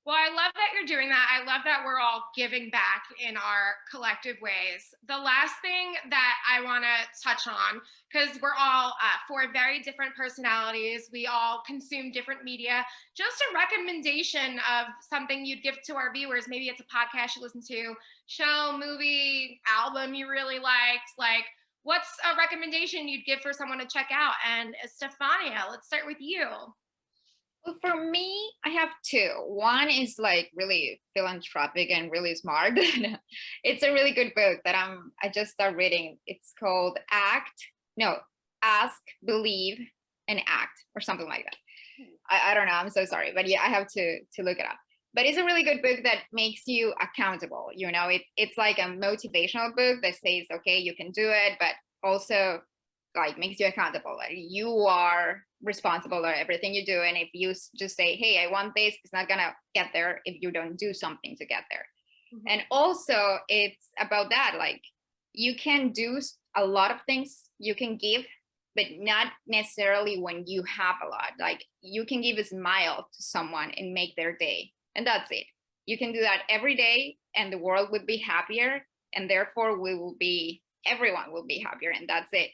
Well, I love that you're doing that. I love that we're all giving back in our collective ways. The last thing that I want to touch on, because we're all 4 very different personalities, we all consume different media, just a recommendation of something you'd give to our viewers. Maybe it's a podcast you listen to, show, movie, album you really liked. Like, what's a recommendation you'd give for someone to check out? And Estefania, let's start with you. Well, for me, I have 2. One is like really philanthropic and really smart. It's a really good book that I just started reading. It's called Ask, Believe, and Act, or something like that. I don't know. I'm so sorry, but yeah, I have to look it up. But it's a really good book that makes you accountable. You know, it's like a motivational book that says, okay, you can do it, but also like makes you accountable. Like, you are responsible for everything you do. And if you just say, hey, I want this, it's not gonna get there if you don't do something to get there. Mm-hmm. And also it's about that, like, you can do a lot of things, you can give, but not necessarily when you have a lot. Like, you can give a smile to someone and make their day, and that's it. You can do that every day, and the world would be happier, and therefore everyone will be happier, and that's it.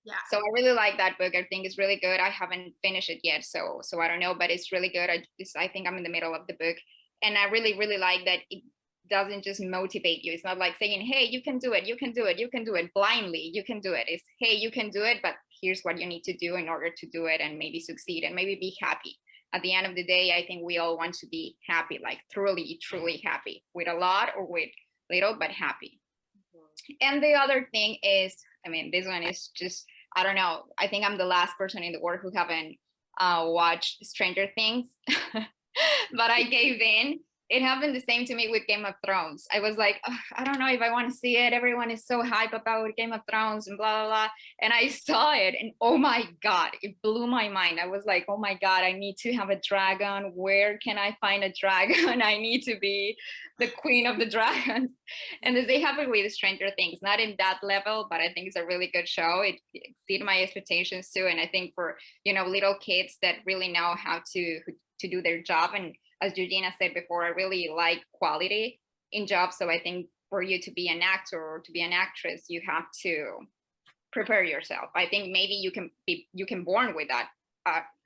Yeah. So I really like that book. I think it's really good. I haven't finished it yet, so I don't know, but it's really good. I think I'm in the middle of the book, and I really, really like that it doesn't just motivate you. It's not like saying, hey, you can do it, you can do it, you can do it blindly. You can do it. It's, hey, you can do it, but here's what you need to do in order to do it and maybe succeed and maybe be happy. At the end of the day, I think we all want to be happy, like truly, truly happy, with a lot or with little, but happy. Mm-hmm. And the other thing is, I mean, this one is just, I don't know. I think I'm the last person in the world who haven't watched Stranger Things, but I gave in. it happened the same to me with Game of Thrones. I was like, "Ugh, I don't know if I want to see it. Everyone is so hype about Game of Thrones and blah, blah, blah." And I saw it and oh my God, it blew my mind. I was like, oh my God, I need to have a dragon. Where can I find a dragon? I need to be the queen of the dragons. And they happen with Stranger Things, not in that level, but I think it's a really good show. It exceeded my expectations too. And I think for, little kids that really know how to do their job. And as Eugenia said before, I really like quality in jobs. So I think for you to be an actor or to be an actress, you have to prepare yourself. I think maybe you can born with that,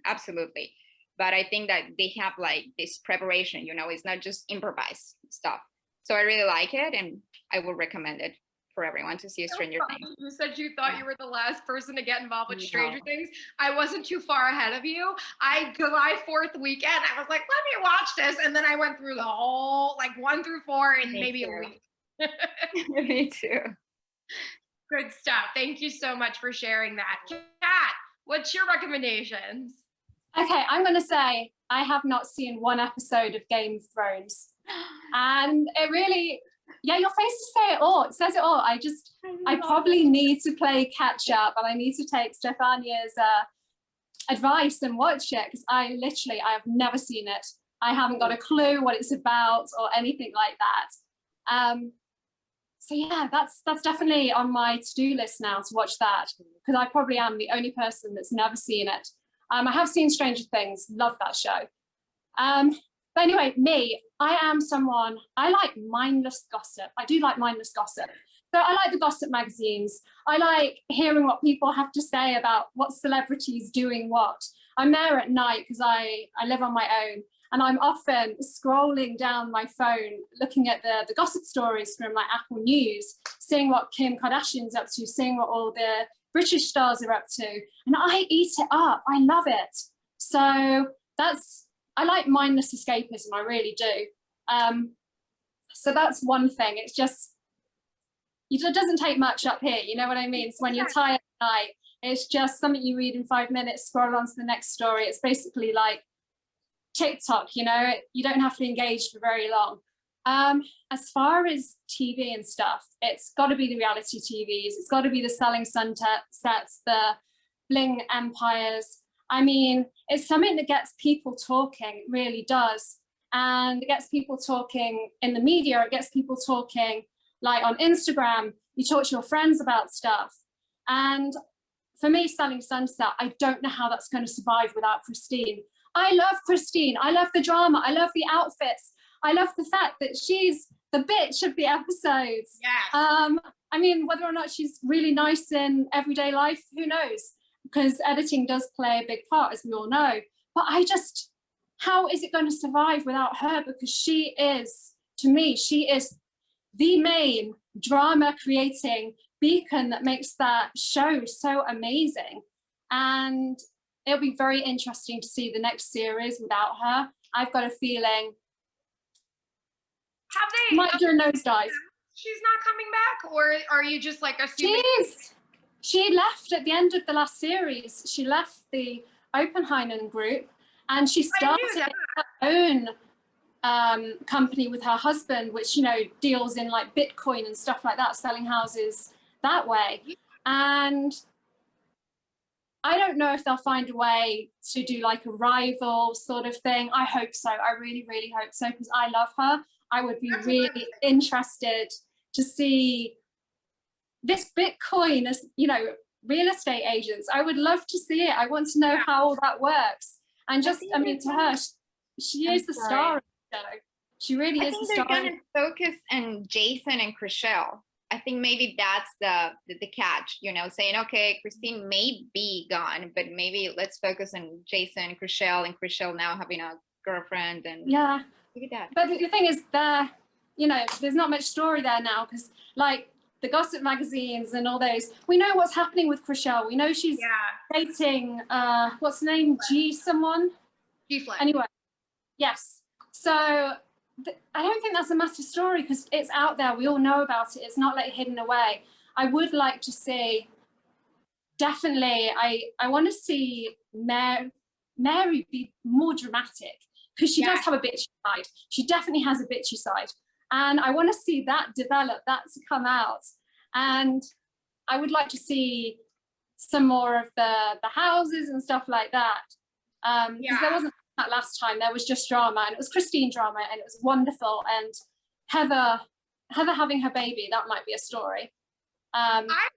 absolutely. But I think that they have like this preparation. It's not just improvised stuff. So I really like it, and I would recommend it for everyone to see Stranger Things. You said you thought you were the last person to get involved with Stranger Things. I wasn't too far ahead of you. July 4th weekend, I was like, let me watch this. And then I went through the whole, 1 through 4 in maybe a week. Me too. Good stuff. Thank you so much for sharing that. Kat, what's your recommendations? Okay, I'm going to say I have not seen one episode of Game of Thrones. And it really, your face say it all. It says it all. I probably need to play catch up, and I need to take Stefania's advice and watch it, because I have never seen it. I haven't got a clue what it's about or anything like that. So yeah, that's definitely on my to-do list now, to watch that, because I probably am the only person that's never seen it. I have seen Stranger Things, love that show. But anyway, I like mindless gossip. I do like mindless gossip. So I like the gossip magazines. I like hearing what people have to say about what celebrities doing what. I'm there at night because I live on my own, and I'm often scrolling down my phone, looking at the gossip stories from like Apple News, seeing what Kim Kardashian's up to, seeing what all the British stars are up to, and I eat it up. I love it. So I like mindless escapism, I really do. So that's one thing. It's just, it doesn't take much up here, you know what I mean? So when you're tired at night, it's just something you read in 5 minutes, scroll on to the next story. It's basically like TikTok, you don't have to engage for very long. As far as TV and stuff, it's got to be the reality TVs. It's got to be the Selling Sunsets, the Bling Empires. I mean, it's something that gets people talking, it really does. And it gets people talking in the media. It gets people talking like on Instagram. You talk to your friends about stuff. And for me, Selling Sunset, I don't know how that's going to survive without Christine. I love Christine. I love the drama. I love the outfits. I love the fact that she's the bitch of the episodes. Yeah. I mean, whether or not she's really nice in everyday life, who knows? Because editing does play a big part, as we all know. But how is it going to survive without her? Because she is, to me, she is the main drama creating beacon that makes that show so amazing. And it'll be very interesting to see the next series without her. I've got a feeling might do a nosedive. She's not coming back, or are you just like assuming? She left at the end of the last series. She left the Oppenheimer group, and she started her own company with her husband, which deals in like Bitcoin and stuff like that, selling houses that way. And I don't know if they'll find a way to do like a rival sort of thing. I hope so. I really, really hope so, because I love her. I would be really interested to see this Bitcoin as, real estate agents. I would love to see it. I want to know how all that works. And to her, she is the star of the show. She really is the star. They're going to focus on Jason and Chriselle. I think maybe that's the catch, saying, okay, Christine may be gone, but maybe let's focus on Jason and Chriselle now having a girlfriend. And yeah, that. But the thing is, there's not much story there now, because like the gossip magazines and all those, we know what's happening with Chriselle. We know she's dating, what's the name? G Flynn. Anyway, yes. So I don't think that's a massive story, because it's out there. We all know about it. It's not like hidden away. I would like to see, definitely, I want to see Mary be more dramatic, because she does have a bitch side. She definitely has a bitchy side. And I want to see that develop, that to come out. And I would like to see some more of the houses and stuff like that. Because there wasn't that last time, there was just drama, and it was Christine drama, and it was wonderful. And Heather having her baby, that might be a story. I'm not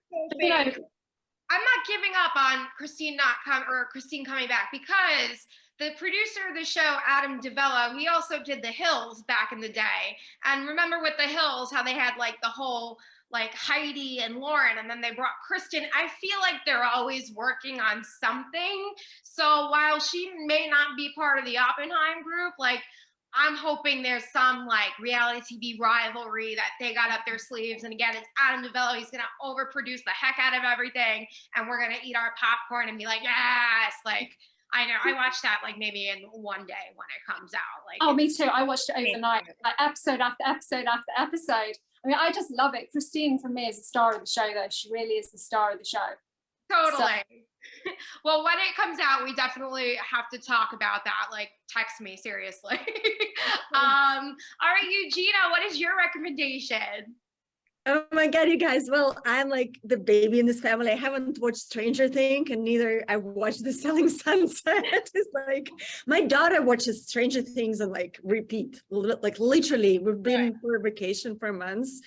giving up on Christine coming back, because the producer of the show, Adam DeVella, he also did The Hills back in the day. And remember with The Hills, how they had like the whole like Heidi and Lauren, and then they brought Kristen. I feel like they're always working on something. So while she may not be part of the Oppenheim group, like I'm hoping there's some like reality TV rivalry that they got up their sleeves. And again, it's Adam DeVello. He's going to overproduce the heck out of everything. And we're going to eat our popcorn and be like, yes. Like, I know I watched that like maybe in one day when it comes out. Like, oh, me too. I watched it overnight, like episode after episode after episode. I mean, I just love it. Christine, for me, is the star of the show, though. She really is the star of the show. Totally. So. Well, when it comes out, we definitely have to talk about that. Like, text me, seriously. All right, Eugenia, what is your recommendation? Oh my God, you guys. Well, I'm like the baby in this family. I haven't watched Stranger Things, and neither I watched The Selling Sunset. It's like my daughter watches Stranger Things and like repeat, like literally we've been for vacation for months.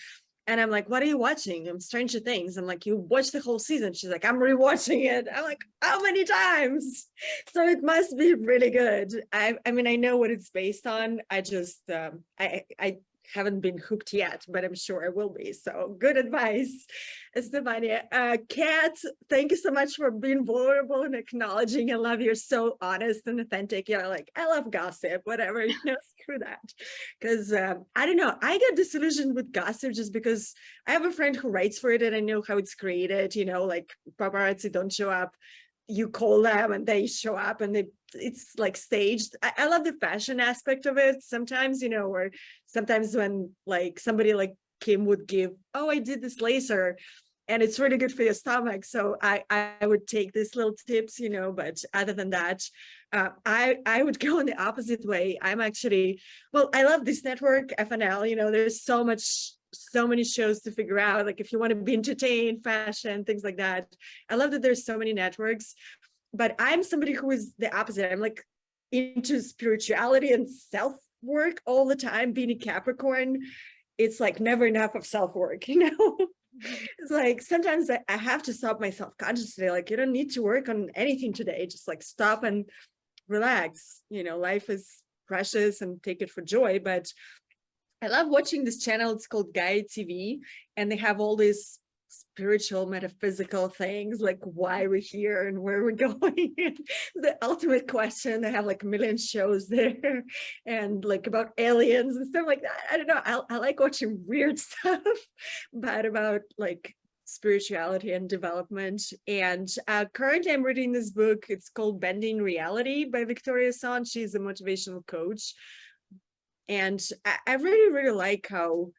And I'm like, what are you watching? I'm Stranger Things. I'm like, you watched the whole season. She's like, I'm rewatching it. I'm like, how many times? So it must be really good. I mean, I know what it's based on. I just, I haven't been hooked yet, but I'm sure I will be. So good advice, Estefania. Kat, thank you so much for being vulnerable and acknowledging. I love you're so honest and authentic. You're like, I love gossip, whatever, screw that. Because I don't know, I get disillusioned with gossip just because I have a friend who writes for it and I know how it's created, like paparazzi don't show up. You call them and they show up and it's like staged. I love the fashion aspect of it sometimes, or sometimes when like somebody like Kim would give, oh, I did this laser and it's really good for your stomach. So I would take these little tips, but other than that, I would go in the opposite way. I'm actually, well, I love this network, FNL, there's so many shows to figure out, like if you want to be entertained, fashion, things like that. I love that there's so many networks, but I'm somebody who is the opposite. I'm like into spirituality and self-work all the time. Being a Capricorn, it's like never enough of self-work, It's like sometimes I have to stop myself consciously, like you don't need to work on anything today, just like stop and relax. Life is precious and take it for joy. But I love watching this channel. It's called Gaia TV, and they have all these spiritual, metaphysical things, like why we're here and where we're going. The ultimate question. They have like a million shows there, and like about aliens and stuff like that. I don't know. I like watching weird stuff, but about like spirituality and development. And currently I'm reading this book. It's called Bending Reality by Victoria Son. She's a motivational coach. And I really, really like how,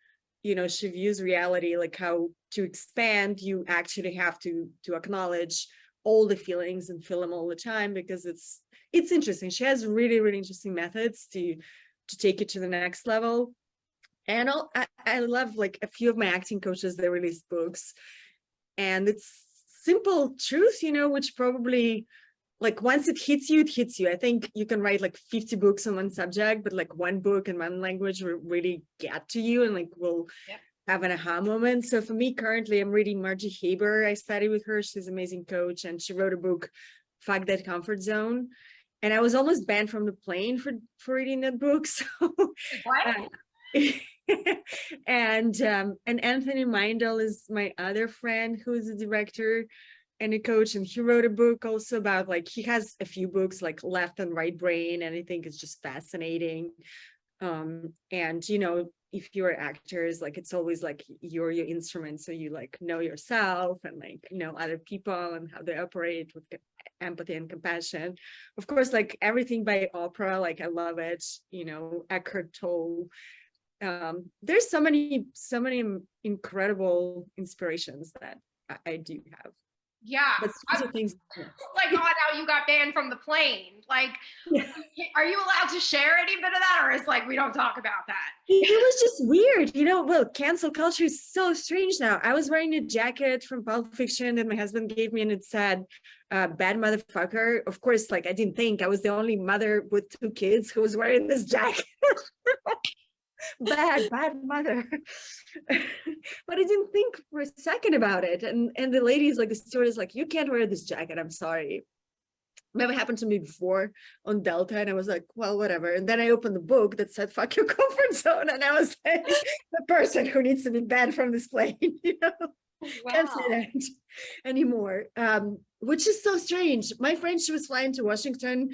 she views reality, like how to expand, you actually have to acknowledge all the feelings and feel them all the time, because it's interesting. She has really, really interesting methods to take it to the next level. And I love like a few of my acting coaches, they release books, and it's simple truth, which probably, like once it hits you, it hits you. I think you can write like 50 books on one subject, but like one book in one language will really get to you and like will have an aha moment. So for me, currently I'm reading Margie Haber. I study with her. She's an amazing coach, and she wrote a book, Fuck That Comfort Zone. And I was almost banned from the plane for reading that book. So what? And Anthony Meindl is my other friend who is a director and a coach, and he wrote a book also about, like, he has a few books like Left and Right Brain, and I think it's just fascinating. And if you're actors, like it's always like you're your instrument, so you like know yourself and like other people and how they operate with empathy and compassion. Of course, like everything by Oprah, like I love it. Eckhart Tolle. There's so many incredible inspirations that I do have. Yeah. But stranger things. Like, oh, now you got banned from the plane. Like, Yeah. are you allowed to share any bit of that? Or is like, we don't talk about that? It was just weird, well, cancel culture is so strange now. I was wearing a jacket from Pulp Fiction that my husband gave me, and it said, bad motherfucker. Of course, like, I didn't think I was the only mother with 2 kids who was wearing this jacket. bad mother. But I didn't think for a second about it. And the ladies, like the steward is like, you can't wear this jacket, I'm sorry. Never happened to me before on Delta, and I was like, well, whatever. And then I opened the book that said fuck your comfort zone, and I was like, the person who needs to be banned from this plane, can't say that anymore. Which is so strange. My friend, she was flying to Washington,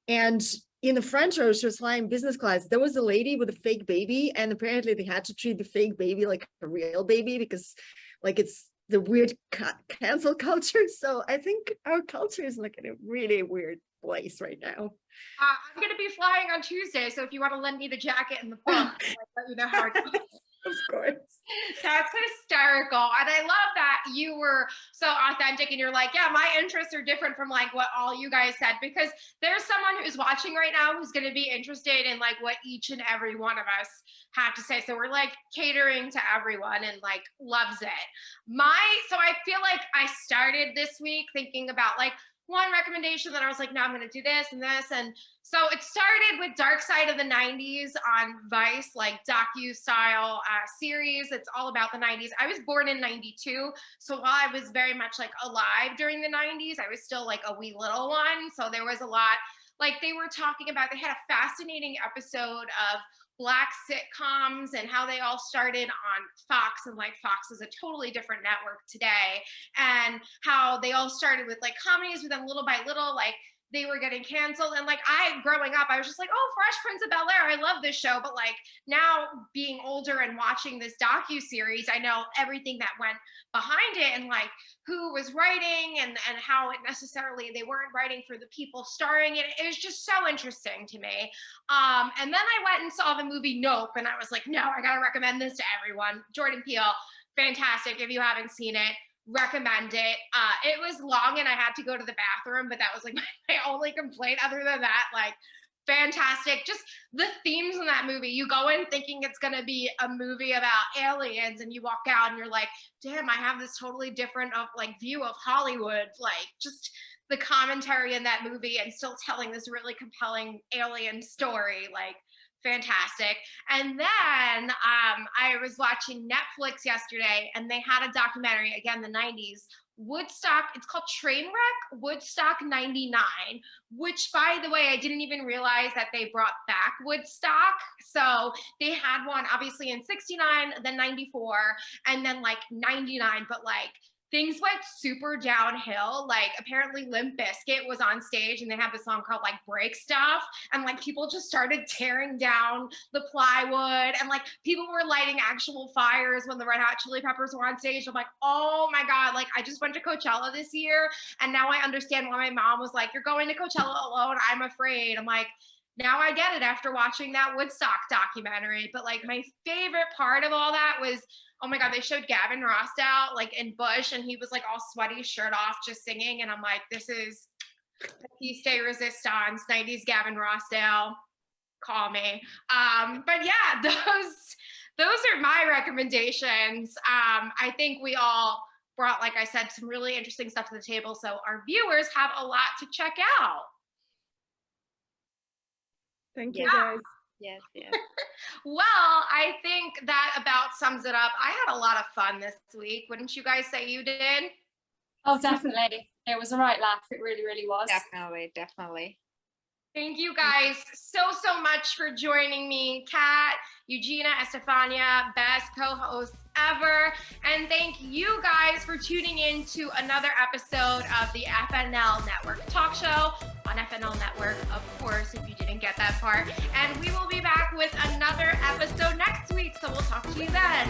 and in the front row, she was flying business class. There was a lady with a fake baby, and apparently they had to treat the fake baby like a real baby because like it's the weird cancel culture. So I think our culture is like in a really weird place right now. I'm going to be flying on Tuesday. So if you want to lend me the jacket and the book, I'll let you know how it goes. Of course. That's hysterical. And I love that you were so authentic and you're like, yeah, my interests are different from like what all you guys said, because there's someone who's watching right now who's going to be interested in like what each and every one of us have to say. So we're like catering to everyone and like loves it. So I feel like I started this week thinking about like one recommendation that I was like, no, I'm going to do this and this. And so it started with Dark Side of the 90s on Vice, like docu-style series. It's all about the 90s. I was born in 92. So while I was very much like alive during the 90s, I was still like a wee little one. So there was a lot, like they were talking about, they had a fascinating episode of Black sitcoms and how they all started on Fox, and like Fox is a totally different network today, and how they all started with like comedies, but then little by little, like they were getting canceled. And like growing up, I was just like, oh, Fresh Prince of Bel-Air, I love this show. But like now being older and watching this docu-series, I know everything that went behind it and like who was writing and how it necessarily, they weren't writing for the people starring it. It was just so interesting to me. And then I went and saw the movie Nope, and I was like, no, I gotta recommend this to everyone. Jordan Peele, fantastic. If you haven't seen it, recommend it. It was long and I had to go to the bathroom, but that was like my only complaint. Other than that, like fantastic. Just the themes in that movie. You go in thinking it's going to be a movie about aliens, and you walk out and you're like, damn, I have this totally different view of Hollywood. Like just the commentary in that movie and still telling this really compelling alien story. Like fantastic. And then I was watching Netflix yesterday, and they had a documentary, again, the 90s, Woodstock. It's called Trainwreck Woodstock 99, which, by the way, I didn't even realize that they brought back Woodstock. So they had one obviously in 69, then 94, and then like 99, but like things went super downhill. Like apparently Limp Bizkit was on stage and they have this song called like Break Stuff. And like people just started tearing down the plywood, and like people were lighting actual fires when the Red Hot Chili Peppers were on stage. I'm like, oh my God, like I just went to Coachella this year. And now I understand why my mom was like, you're going to Coachella alone, I'm afraid. I'm like, now I get it after watching that Woodstock documentary. But like my favorite part of all that was, oh my God, they showed Gavin Rossdale like in Bush, and he was like all sweaty, shirt off, just singing. And I'm like, this is Peace Day Resistance, 90s Gavin Rossdale, call me. But yeah, those are my recommendations. I think we all brought, like I said, some really interesting stuff to the table. So our viewers have a lot to check out. Thank you, guys. Yes, yes. Well, I think that about sums it up. I had a lot of fun this week. Wouldn't you guys say you did? Oh, definitely. It was a right laugh. It really, really was. Definitely, definitely. Thank you guys so much for joining me. Kat, Eugenia, Estefania, best co-hosts ever. And thank you guys for tuning in to another episode of the FNL Network Talk Show on FNL Network, of course, if you didn't get that part. And we will be back with another episode next week. So we'll talk to you then.